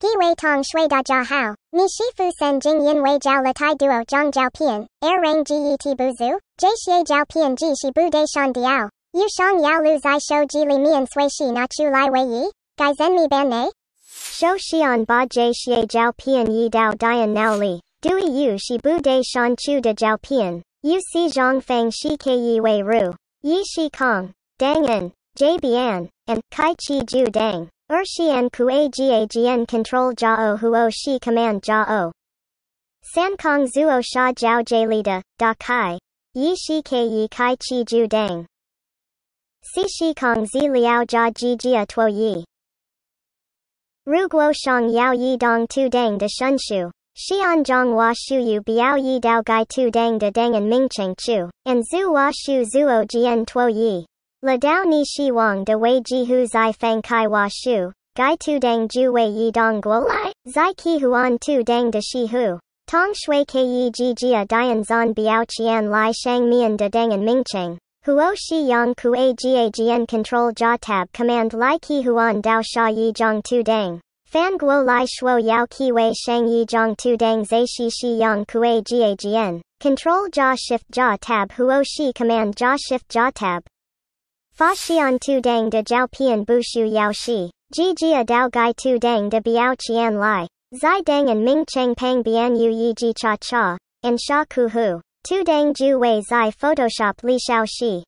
Gi wei tong shui da jia hao, ni shi fu sen jing yin wei jiao la tai duo zhang jiao pian, er rang ji yi ti bu zu, jie xie jiao pian ji shi bu de shan diao, yu shang yao lu zai shou ji li mian sui shi na chu lai wei yi, gai zen mi ban ne? Shou xian ba jie xie jiao pian yi dao dian nao li, dui yu shi bu de shan chu de jiao pian, yu si zhang feng shi ke yi wei ru, yi shi kong, dangan, jie bian, and kai chi ju dang. Xian kue jian control jiao huo shi command jiao. San kong zuo sha jiao jlida, da kai. Yi shi ke yi kai chi ju dang. Si shi kong zi liao jia ji jia tuo yi. Ru guo shang yao yi dong tu dang de shunshu. Xian zhang hua shu yu biao yi dao gai tu dang de dang and mingcheng chu. And zu hua shu zuo jian tuo yi. La dao ni shi wang de wei ji hu zai feng kai hua shu. Gai tu dang ju wei yi dong guo lai. Zai ki huan tu dang de shi hu. Tong shui ke yi ji jia dian zan biao qian lai shang mian de dang and mingcheng. Huo shi yang kue jian control jia tab command lai ki huan dao sha yi zhang tu dang. Fan guo lai shuo yao ki wei shang yi zhang tu dang zai shi yang kue jian. Control jia shift jia tab huo shi command jia shift jia tab. Fa xian tu dang de jiao pian bu shu yao shi. Ji jia dao gai tu dang de biao qian lai. Zai dang and ming cheng pang bian yu yi ji cha cha. And sha ku hu. Tu dang ju wei zai Photoshop li shao shi.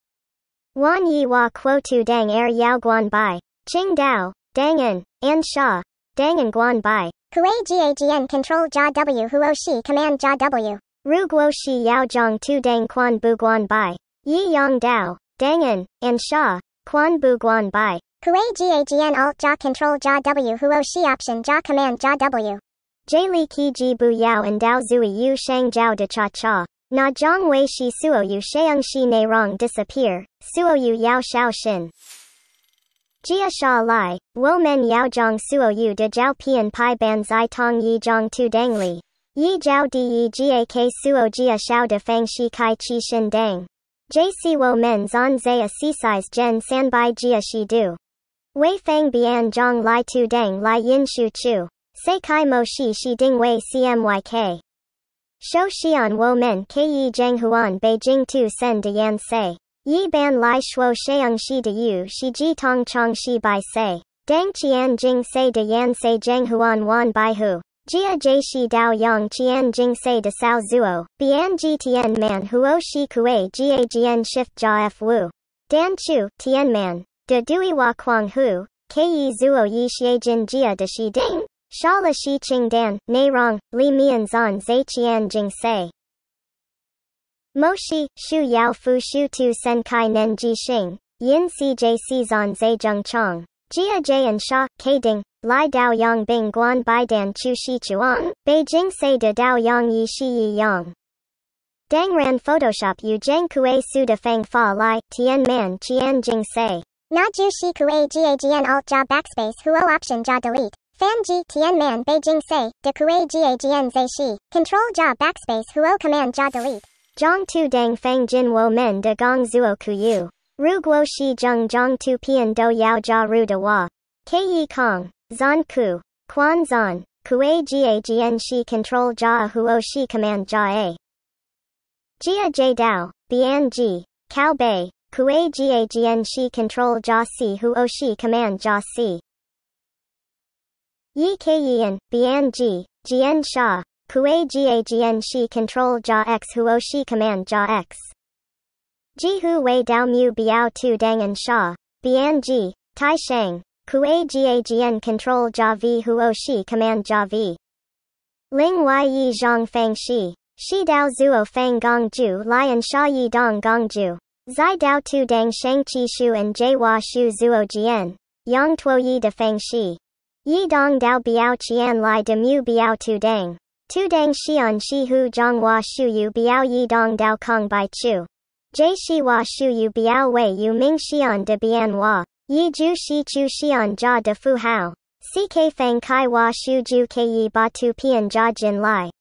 Wan yi wa quo tu dang yao guan bai. Qing dao, dangan, and sha. Dangan guan bai. Kue jian control jia w huo shi command jia w. Ru guo shi yao zhang tu dang quan bu guan bai. Yi yang dao, dangan, and sha. Quan bu guan bai. Kue jian alt jia control jia w huo shi option jia command jia w. Jie li ki ji bu yao and dao zui yu shang jiao de cha cha. Na zhang wei shi suo yu sheung shi nei rong disappear. Suo yu yao shao shin. Jia sha lai, wo men yao zhang suo yu de jiao pian pai ban zai tong yi zhang tu dang li. Yi jiao di yi jia ke suo jia shao de fang shi kai chi shin dang. JC wo men zan zai a si size gen san bai jia shi du. Wei fang bian zhang lai tu dang lai yin shu chu. Sei kai mo shi ding wei cmyk. Shou xian wo men ke yi zhang huan beijing tu sen de yan sei. Yi ban lai shuo sheung shi de yu shi ji tong chong shi bai sei. Dang qian jing sei de yan sei zhang huan wan bai hu. Jia jie shi dao yang qian jing sei de sao zuo. Bian ji tian man huo shi kue jian shift jia f wu. Dan chu, tian man. De dui wa quang hu. Ke yi zuo yi xiejin jia de shi ding. Sha la shi qing dan, nei rong, li mian zan zai qian jing sei. Mo shi, shu yao fu shu tu sen kai nen ji xing, yin si j si zan zai zheng chong. Jia jie and sha, ke ding, lai dao yang bing guan bai dan chu shi chuang, beijing sei de dao yang yi shi yi yang. Dang ran Photoshop yu zheng kue su de fang fa lai, tian man qian jing sei. Na ju shi kue jian alt jia backspace huo option jia delete. Fan ji tian man beijing sei, de kue jian zai shi, control jia backspace huo command jia delete. Zhang tu dang fang jin wo men de gong zuo ku yu. Ru guo shi zhang tu pian do yao jia ru de wa. Ke yi kong, zan ku, quan zan, kue jian shi control jia huo shi command jia a. Jia jie dao, bian ji, cao bei, kue jian shi control jia si huo shi command jia si. Yi ke yin, bian ji, jian sha, kue jian shi control jia x huo shi command jia x. Ji hu wei dao mu biao tu dang and sha, bian ji, tai sheng, kue jian control jia v huo shi command jia v. Ling y yi zhang fang shi, shi dao zuo fang gong ju lai and sha yi dong gong ju. Zai dao tu dang sheng chi shu and jie hua shu zuo jian, yang tuo yi de fang shi. Yi dong dao biao qian lai de mu biao tu dang. Tu dang xian shi hu zhang hua shu yu biao yi dong dao kong bai chu. Jie shi hua shu yu biao wei yu ming xian de bian hua. Yi ju shi chu xian jia de fu hao. Ck fang kai hua shu ju ke yi ba tu pian jia jin lai.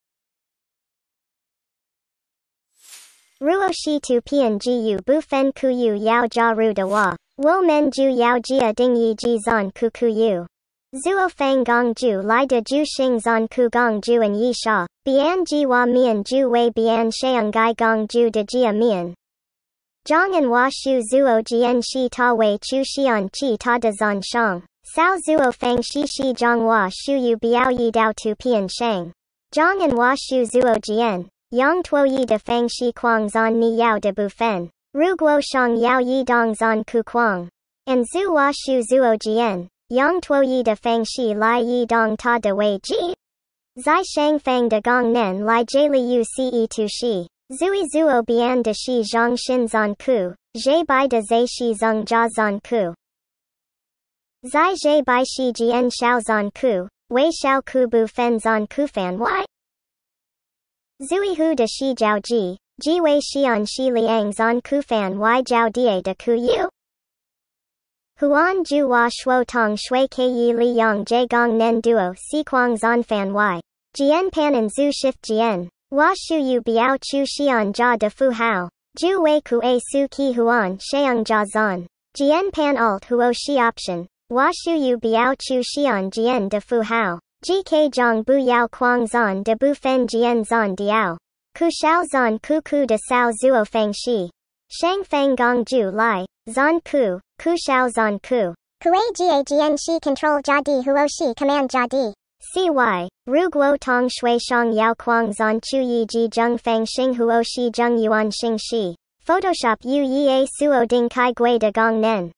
Ruo shi tu pian ji yu bu fen ku yu yao jia ru de hua. Wo men ju yao jia ding yi ji zan ku yu. Zuo fang gong ju lai de ju xing zon ku gong ju and yi sha, bian ji wa mian ju wei bian sheung gai gong ju de jia mian. Zhang and wa shu zuo jian shi ta wei chu xian chi ta de zon shang. Sao zuo fang shi shi zhang wa shu yu biao yi dao tu pian shang. Zhang and wa shu zuo jian, yang tuo yi de fang shi quang zon ni yao de bu fen. Ru guo shang yao yi dong zon ku quang. And zu wa shu zuo jian, yang tuo yi de fang shi lai yi dong ta de wei ji. Zai shang fang de gong nen lai jie li yu ce tu shi. Zui zuo bian de shi zhang xin zon ku, zhe bai de zai shi zong jia zon ku. Zai zhe bai shi jian xiao zon ku, wei xiao ku bu fen zon ku fan y. Zui hu de shi jiao ji, ji wei xian shi liang zon ku fan y jiao die de ku yu. Huan ju hua shuo tong shui ke yi li yang jie gong nen duo si quang zon fan y. Jian pan and zu shift jian. Hua shu yu biao chu xian jia de fu hao. Ju wei ku a su ki huan sheung jia zon. Jian pan alt huo shi option. Hua shu yu biao chu xian jian de fu hao. Ji ke zhang bu yao quang zon de bu fen jian zon diao. Ku xiao zon ku ku de sao zuo fang shi. Shang fang gong ju lai, zon ku xiao zon ku. Kuei jia jian shi control jia di huo shi command jia di. CY, Ru Guo Tong Shui Shang Yao Kuang Zon Chu Yi Ji Zheng Feng Xing Huo Shi Zheng Yuan Xing Shi. Photoshop Yu Yi A Suo Ding Kai Gui De Gong Nen.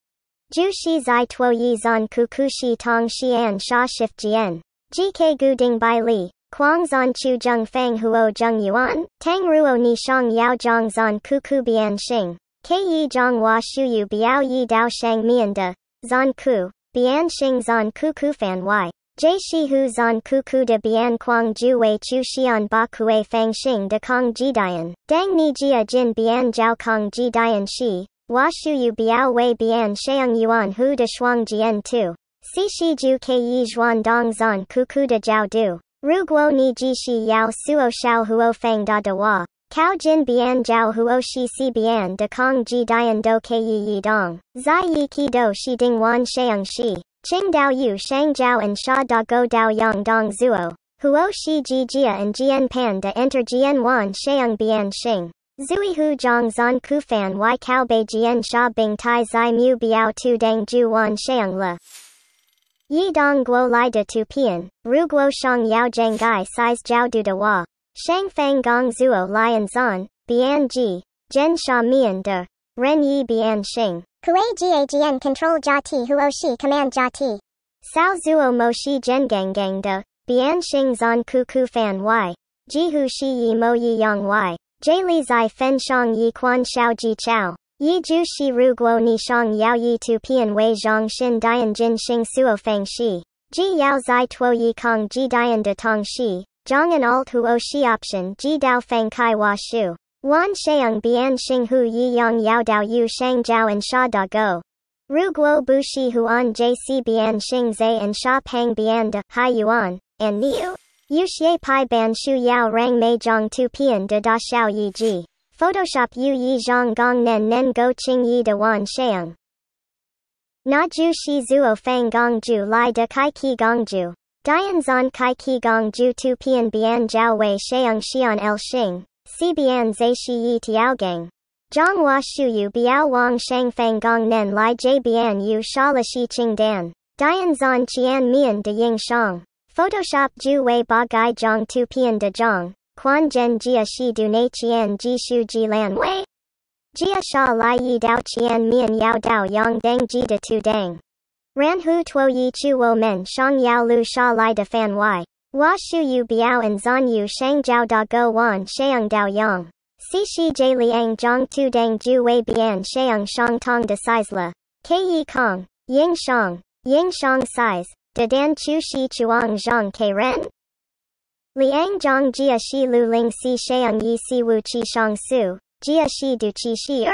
Ju Shi Zai Tuo Yi Zon Ku Ku Shi Tong Xian Sha Shift Jian. GK Gu Ding Bai Li. Kuang Zon Chu Zheng Feng Huo Zheng Yuan. Tang Ruo Ni Shang Yao Zhang Zon Ku Ku Bian Xing. Ke Yi Zhang Hua Shu Yu Biao Yi Dao Shang Mian De. Zon Ku. Bian Xing Zon Ku Ku Fan Y. Jie shi hu zon ku ku de bian quang ju wei chu xian ba kue fang xing de kong ji dian. Dang ni jia jin bian jiao kong ji dian shi. Hua shu yu biao wei bian sheung yuan hu de shuang jian tu. Si shi ju ke yi zhuan dong zon ku ku de jiao du. Ru guo ni ji shi yao suo xiao huo fang da de hua. Cao jin bian jiao huo shi si bian de kong ji dian do ke yi dong. Zai yi ki do shi ding wan sheung shi. Qing Dao Yu Shang Jiao and Sha Da Go Dao Yang Dong Zuo. Huo Shi Ji Jia and Jian Pan de enter Jian Wan Sheung Bian Xing. Zui Hu Zhang Zon Ku Fan Y Cao Bei Jian Sha Bing Tai Zai Mu Biao Tu Dang Ju Wan Sheung Le. Yi Dong Guo Lai De Tu Pian. Ru Guo Shang Yao Zhang Gai Size Jiao Du De Hua. Shang Fang Gong Zuo Lion Zon. Bian Ji. Zhen Sha Mian De. Ren Yi Bian Xing. Kuei jia jian control jia ti huo shi command jia ti. Sao zuo mo shi zhen gang gang de. Bian xing zon ku ku fan y. Ji hu shi yi mo yi yang y. Jie li zai fen shang yi quan xiao ji chao. Yi ju shi ru guo ni shang yao yi tu pian wei zhang xin dian jin xing suo fang shi. Ji yao zai tuo yi kong ji dian de tong shi. Zhang an alt huo shi option ji dao fang kai wa shu. Wan sheung bian xing hu yi yang yao dao yu shang jiao and sha da go. Ru guo bu shi huan jc bian xing zai and sha pang bian de hai yuan, and niu. Yu xie pai ban shu yao rang mei zhang tu pian de da xiao yi ji. Photoshop yu yi zhang gong nen go qing yi de wan sheung. Na ju shi zuo fang gong ju lai de kai ki gong ju. Dian zon kai ki gong ju tu pian bian jiao wei sheung xian el xing. Si bian zai shi yi tiaogang. Zhang hua shu yu biao wang shang fang gong nen lai jie bian yu sha la shi qing dan. Dian zon qian mian de ying shang. Photoshop ju wei ba gai zhang tu pian de zhang. Quan zhen jia shi du na qian ji shu ji lan wei. Jia sha lai yi dao qian mian yao dao yang dang ji de tu dang. Ran hu tuo yi chu wo men shang yao lu sha lai de fan y. Hua shu yu biao and zon yu shang jiao da go wan sheung dao yang. Si shi jie liang zhang tu dang ju wei bian sheung shang tong de size le. Ke yi kong, ying shang size, de dan chu shi chuang zhang ke ren. Liang zhang jia shi lu ling si sheung yi si wu chi shang su, jia shi du chi shi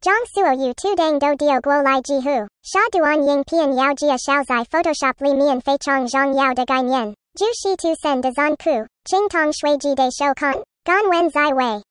Zhang suo yu tu dang do dio guo lai ji hu. Sha duan ying pian yao jia xiao zai Photoshop li mian fei chong zhang yao de gai nian. Ju shi tu sen de zon ku. Qing tong shui ji de shou kan. Gan wen zai wei.